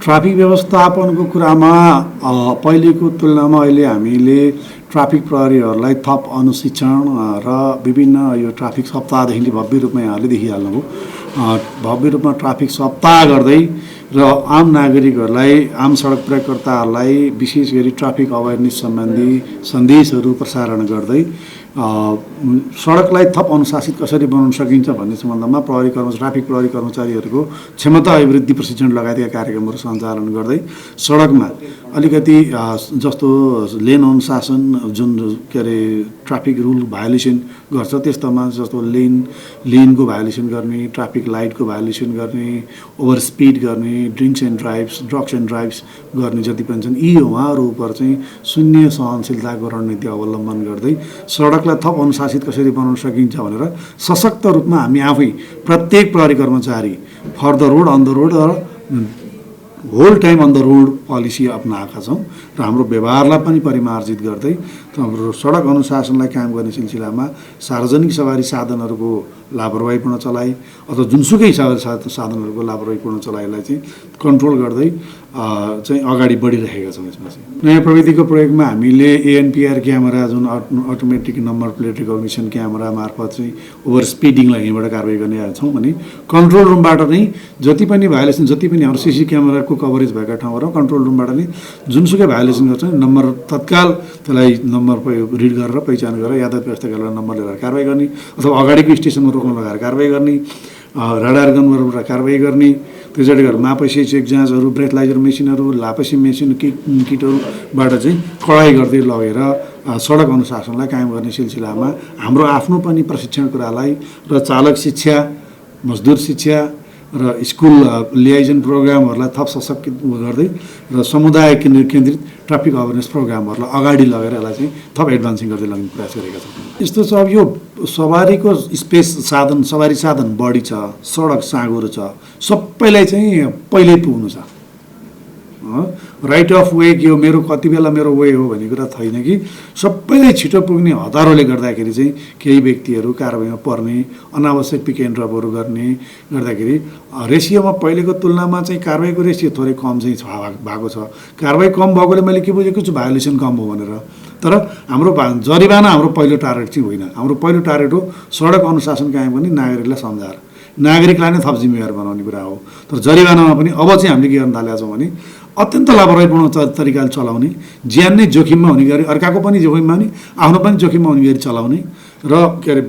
Traffic व्यवस्थापनको कुरामा पहिलेको तुलनामा अहिले हामीले ट्राफिक प्रहरीहरूलाई थप अनुशिक्षण र विभिन्न यो ट्राफिक सप्ताहदेखि भव्य रूपमा यहाँहरूले देखिहाल्नुभयो। भव्य रूपमा ट्राफिक सप्ताह गर्दै र आम नागरिकहरूलाई आम सडक प्रयोगकर्ताहरूलाई विशेष गरी ट्राफिक अवेरनेस सम्बन्धी सन्देशहरू प्रसारण गर्दै सडकलाई थप अनुशासित कसरी बनाउन सकिन्छ भन्ने सम्बन्धमा ट्राफिक प्रहरी कर्मचारीहरूको क्षमता अभिवृद्धि प्रशिक्षण लगायतका कार्यक्रमहरू सञ्चालन गर्दै सडकमा अलिकति जस्तो लेन अनुशासन जुन ट्राफिक रुल भायोलेसन गर्छ त्यस्तोमा जस्तो लेनको भायोलेसन गर्ने, ट्राफिक लाइटको भायोलेसन गर्ने, ओभर स्पिड गर्ने, ड्रिङ्क्स एन्ड ड्रग्स गर्ने जति पनि छन् यी उहाँहरू उप चाहिँ शून्य सहनशीलताको रणनीति अवलम्बन गर्दै सडकलाई थप अनुशासित कसरी बनाउन सकिन्छ भनेर सशक्त रूपमा हामी आफै प्रत्येक प्रहरी कर्मचारी for the road on the road र whole time on the road policy अपनाएका छौँ र हाम्रो व्यवहारलाई पनि परिमार्जित गर्दै हाम्रो सडक अनुशासनलाई कायम गर्ने सिलसिलामा सार्वजनिक सवारी साधनहरूको लापरवाहीपूर्ण चलाइ अथवा जुनसुकै सवारी साधनहरूको लापरवाहीपूर्ण चलाइलाई चाहिँ कन्ट्रोल गर्दै चाहिँ अगाडि बढिरहेका छौँ। यसमा चाहिँ नयाँ प्रविधिको प्रयोगमा हामीले एएनपीआर क्यामेरा जुन automatic number plate recognition camera मार्फत चाहिँ ओभर स्पिडिङलाई यहीँबाट कारवाही गर्ने छौँ भने कन्ट्रोल रुमबाट नै जति पनि भायोलेसन जति पनि हाम्रो सिसी क्यामेराको कभरेज भएका ठाउँहरू कन्ट्रोल रुमबाट नै जुनसुकै भायोलेसन गर्छ नम्बर तत्काल त्यसलाई नम्बर रिड गरेर पहिचान गरेर यातायात व्यवस्था गरेर नम्बर लिएर कारवाही गर्ने अथवा अगाडिको स्टेसनमा रोक्न लगाएर कारवाही गर्ने, रडार गनबाट कारवाही गर्ने, त्यसरी गरेर मापसी चेक जाँचहरू, ब्रेथलाइजर मेसिनहरू, लापसी मेसिन किटहरूबाट चाहिँ कडाइ गर्दै लगेर सडक अनुशासनलाई कायम गर्ने सिलसिलामा हाम्रो आफ्नो पनि प्रशिक्षण कुरालाई र चालक शिक्षा, मजदुर शिक्षा र स्कुल लिएजन प्रोग्रामहरूलाई थप सशक्त गर्दै र समुदाय केन्द्रित ट्राफिक अवेरनेस प्रोग्रामहरूलाई अगाडि लगेर यसलाई चाहिँ थप एडभान्सिङ गर्दै लाग्ने प्रयास गरेका छौँ। यस्तो छ अब यो सवारीको सवारी साधन बढी छ, सडक साँघुरो छ, सबैलाई चाहिँ पहिल्यै पुग्नु छ। राइट अफ वे यो मेरो कति बेला मेरो वे हो भन्ने कुरा छैन कि सबैलाई छिटो पुग्ने हतारोले गर्दाखेरि चाहिँ केही व्यक्तिहरू कारवाहीमा पर्ने, अनावश्यक पिक एन्ड ड्रपहरू गर्दाखेरि रेसियोमा पहिलेको तुलनामा चाहिँ कारवाहीको रेसियो थोरै कम चाहिँ भएको छ। कारवाही कम भएकोले मैले के बुझेको छु भायोलेसन कम हो भनेर, तर हाम्रो जरिवाना हाम्रो पहिलो टार्गेट चाहिँ होइन। हाम्रो पहिलो टार्गेट हो सडक अनुशासन कायम गर्ने, नागरिकलाई सम्झाएर नागरिकलाई नै थप जिम्मेवार बनाउने कुरा हो। तर जरिवानामा पनि अब चाहिँ हामीले के गर्न थालेका छौँ भने अत्यन्त लापरवाहीपूर्ण तरिकाले चलाउने, ज्यान नै जोखिममा हुने गरी अर्काको पनि जोखिममा हुने, आफ्नो पनि जोखिममा हुने गरी चलाउने र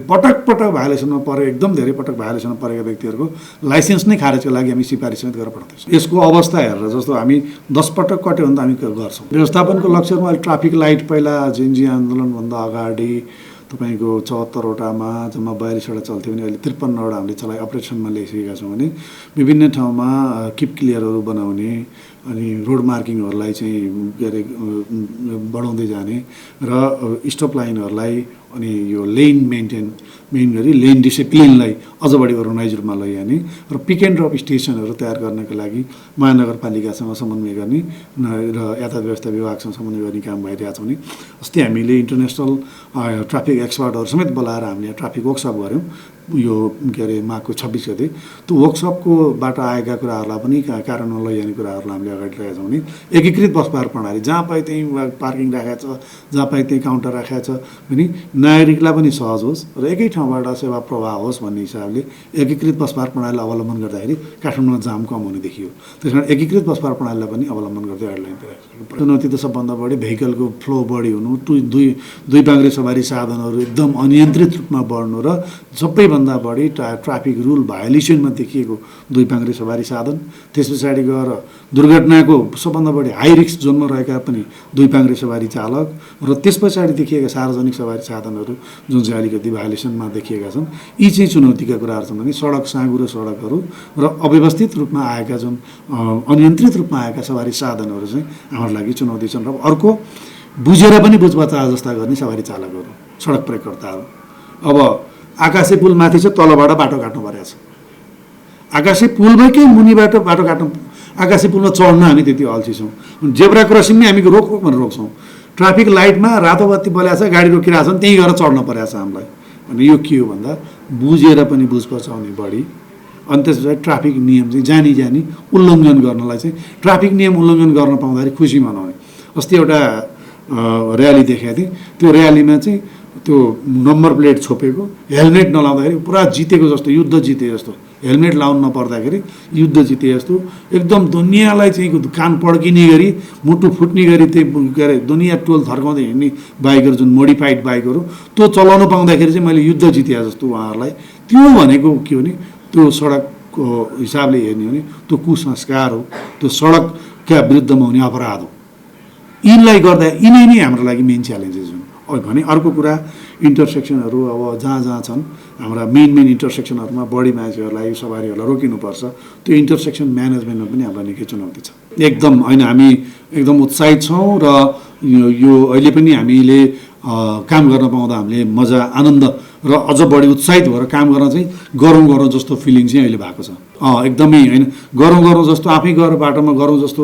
पटक पटक भायोलेसनमा परे एकदम धेरै पटक भायोलेसनमा परेका व्यक्तिहरूको लाइसेन्स नै खारेजको लागि हामी सिफारिस समेत गरेर पठाउँदैछौँ। यसको अवस्था हेरेर जस्तो हामी 10 पटक कट्यो भने त हामी गर्छौँ। व्यवस्थापनको लक्ष्यमा अहिले ट्राफिक लाइट पहिला जेएनजी आन्दोलनभन्दा अगाडि तपाईँको 74वटामा जम्मा 42वटा चल्थ्यो भने अहिले 53वटा हामीले चलाइ अपरेसनमा ल्याइसकेका छौँ भने विभिन्न ठाउँमा किप क्लियरहरू बनाउने अनि रोड मार्किङहरूलाई चाहिँ बढाउँदै जाने र स्टप लाइनहरूलाई अनि यो लेन मेन गरी लेन डिसिप्लिनलाई अझ बढी अर्गनाइज रूपमा लैजाने र पिक एन्ड ड्रप स्टेसनहरू तयार गर्नका लागि महानगरपालिकासँग समन्वय गर्ने र यातायात व्यवस्था विभागसँग समन्वय गर्ने काम भइरहेको छ भने अस्ति हामीले इन्टरनेसनल ट्राफिक एक्सपर्टहरू समेत बोलाएर हामीले ट्राफिक वर्कसप गऱ्यौँ यो माघको 26 गते। त्यो वर्कसपकोबाट आएका कुराहरूलाई पनि कार्यान्वयन लैजाने कुराहरूलाई हामीले अगाडि ल्याएका छौँ भने एकीकृत बस पार्क प्रणाली जहाँ पाए त्यहीँ पार्किङ राखेको छ, जहाँ पाए त्यहीँ काउन्टर राखेको छ भने नागरिकलाई पनि सहज होस् र एकै ठाउँबाट सेवा प्रवाह होस् भन्ने हिसाबले एकीकृत बस पार्क प्रणालीलाई अवलम्बन गर्दाखेरि काठमाडौँमा जाम कम हुने देखियो। त्यस कारण एकीकृत बस पार्क प्रणालीलाई पनि अवलम्बन गर्दै अगाडि ल्याउने प्रयास गर्नु। चुनौती त सबभन्दा बढी भेहिकलको फ्लो बढी हुनु, दुई पाङ्ग्रे सवारी साधनहरू एकदम अनियन्त्रित रूपमा बढ्नु र सबैभन्दा बढी ट्राफिक रुल भायोलेसनमा देखिएको दुई पाङ्ग्रे सवारी साधन, त्यस पछाडि गएर दुर्घटनाको सबभन्दा बढी हाई रिस्क जोनमा रहेका पनि दुई पाङ्ग्रे सवारी चालक र त्यस पछाडि देखिएका सार्वजनिक सवारी साधनहरू जुन चाहिँ अलिकति भायोलेसनमा देखिएका छन्। यी चाहिँ चुनौतीका कुराहरू छन् भने सडक साँघुरो सडकहरू र अव्यवस्थित रूपमा आएका जुन अनियन्त्रित रूपमा आएका सवारी साधनहरू चाहिँ हाम्रो लागि चुनौती छन्। र अर्को बुझेर पनि बुझबच्चा जस्ता गर्ने सवारी चालकहरू, सडक प्रयोगकर्ताहरू। अब आकाशे पुल माथि छ, तलबाट बाटो काट्नु परेको छ। आकाशे पुलमै मुनिबाट बाटो काट्नु, आकाशे पुलमा चढ्न हामी त्यति अल्छी छौँ। जेब्रा क्रसिङमै हामी रोक भनेर रोक्छौँ। ट्राफिक लाइटमा रातो बत्ती बलेको छ, गाडी रोकिरहेको छ, त्यहीँ गएर चढ्न परेको छ हामीलाई। अनि यो के हो भन्दा बुझेर पनि बुझ पचाउने बढी अनि त्यस पछाडि ट्राफिक नियम चाहिँ जानी उल्लङ्घन गर्नलाई चाहिँ ट्राफिक नियम उल्लङ्घन गर्न पाउँदाखेरि खुसी मनाउने। अस्ति एउटा र्याली देखाएको थिएँ, त्यो र्यालीमा चाहिँ त्यो नम्बर प्लेट छोपेको, हेलमेट नलाउँदाखेरि पुरा जितेको जस्तो, युद्ध जिते जस्तो, हेलमेट लाउनु नपर्दाखेरि युद्ध जिते जस्तो एकदम दुनियाँलाई चाहिँ कान पड्किने गरी मुटु फुट्ने गरी त्यही के अरे दुनियाँ टोल थर्काउँदै हिँड्ने बाइकहरू जुन मोडिफाइड बाइकहरू त्यो चलाउनु पाउँदाखेरि चाहिँ मैले युद्ध जिते जस्तो उहाँहरूलाई। त्यो भनेको के हो भने त्यो सडकको हिसाबले हेर्ने हो भने त्यो कुसंस्कार हो, त्यो सडकका विरुद्धमा हुने अपराध हो। यिनलाई गर्दा यिनै नै हाम्रो लागि मेन च्यालेन्जेस हुन्। भने अर्को कुरा इन्टरसेक्सनहरू अब जहाँ छन् हाम्रा मेन इन्टरसेक्सनहरूमा बढी मान्छेहरूलाई सवारीहरूलाई रोकिनुपर्छ, त्यो इन्टरसेक्सन म्यानेजमेन्टमा पनि हामीलाई निकै चुनौती छ। एकदम होइन, हामी एकदम उत्साहित छौँ र यो अहिले पनि हामीले काम गर्न पाउँदा हामीले मजा आनन्द र अझ बढी उत्साहित भएर काम गर्न चाहिँ गरौँ जस्तो फिलिङ चाहिँ अहिले भएको छ। एकदमै होइन, गरौँ जस्तो आफै गएर बाटोमा गरौँ जस्तो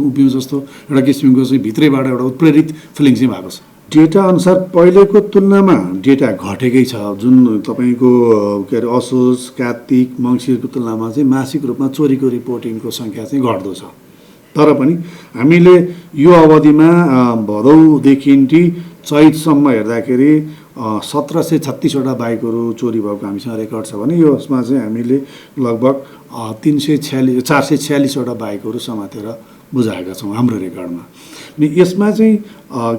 उभिउँ जस्तो एउटा किसिमको चाहिँ भित्रैबाट एउटा उत्प्रेरित फिलिङ चाहिँ भएको छ। डेटा अनुसार पहिलेको तुलनामा डेटा घटेकै छ। जुन तपाईँको के अरे असोज, कार्तिक, मङ्सिरको तुलनामा चाहिँ मासिक रूपमा चोरीको रिपोर्टिङको सङ्ख्या चाहिँ घट्दो छ। तर पनि हामीले यो अवधिमा भदौदेखि चैतसम्म हेर्दाखेरि 1736वटा बाइकहरू चोरी भएको हामीसँग रेकर्ड छ भने यसमा चाहिँ हामीले लगभग 446वटा बाइकहरू समातेर बुझाएका छौँ हाम्रो रेकर्डमा। अनि यसमा चाहिँ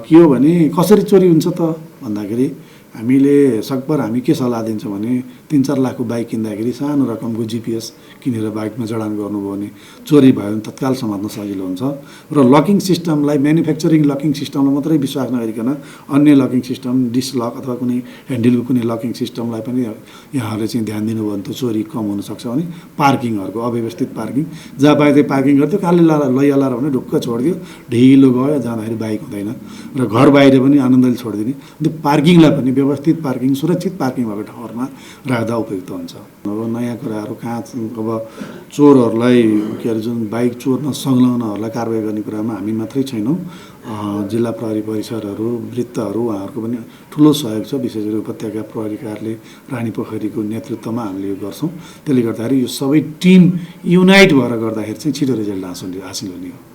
के हो भने कसरी चोरी हुन्छ त भन्दाखेरि हामीले सकभर हामी के सल्लाह दिन्छौँ भने 3-4 लाखको बाइक किन्दाखेरि सानो रकमको जिपिएस किनेर बाइकमा जडान गर्नुभयो भने चोरी भयो भने तत्काल समात्न सजिलो हुन्छ। र लकिङ सिस्टमलाई, म्यानुफ्याक्चरिङ लकिङ सिस्टमलाई मात्रै विश्वास नगरिकन अन्य लकिङ सिस्टम, डिसलक अथवा कुनै ह्यान्डलको कुनै लकिङ सिस्टमलाई पनि यहाँहरूले चाहिँ ध्यान दिनुभयो भने त चोरी कम हुनसक्छ। भने पार्किङहरूको अव्यवस्थित पार्किङ, जहाँ पाए त्यही पार्किङ गर्थ्यो, खाली लैहालेर भने ढुक्क छोडिदियो, ढिलो गयो, जाँदाखेरि बाइक हुँदैन। र घर बाहिर पनि आनन्दले छोडिदिने। त्यो पार्किङलाई पनि व्यवस्थित पार्किङ, सुरक्षित पार्किङ भएको ठाउँमा राख्दा उपयुक्त हुन्छ। अब नयाँ कुराहरू कहाँ अब चोरहरूलाई के अरे जुन बाइक चोर्न संलग्नहरूलाई कारवाही गर्ने कुरामा हामी मात्रै छैनौँ, जिल्ला प्रहरी परिसरहरू, वृत्तहरू उहाँहरूको पनि ठुलो सहयोग छ। विशेष गरी उपत्यका प्रहरी कार्यालय रानीपोखरीको नेतृत्वमा हामीले यो गर्छौँ। त्यसले गर्दाखेरि यो सबै टिम युनाइट भएर गर्दाखेरि चाहिँ छिटो रिजल्ट हासिल हुने हो।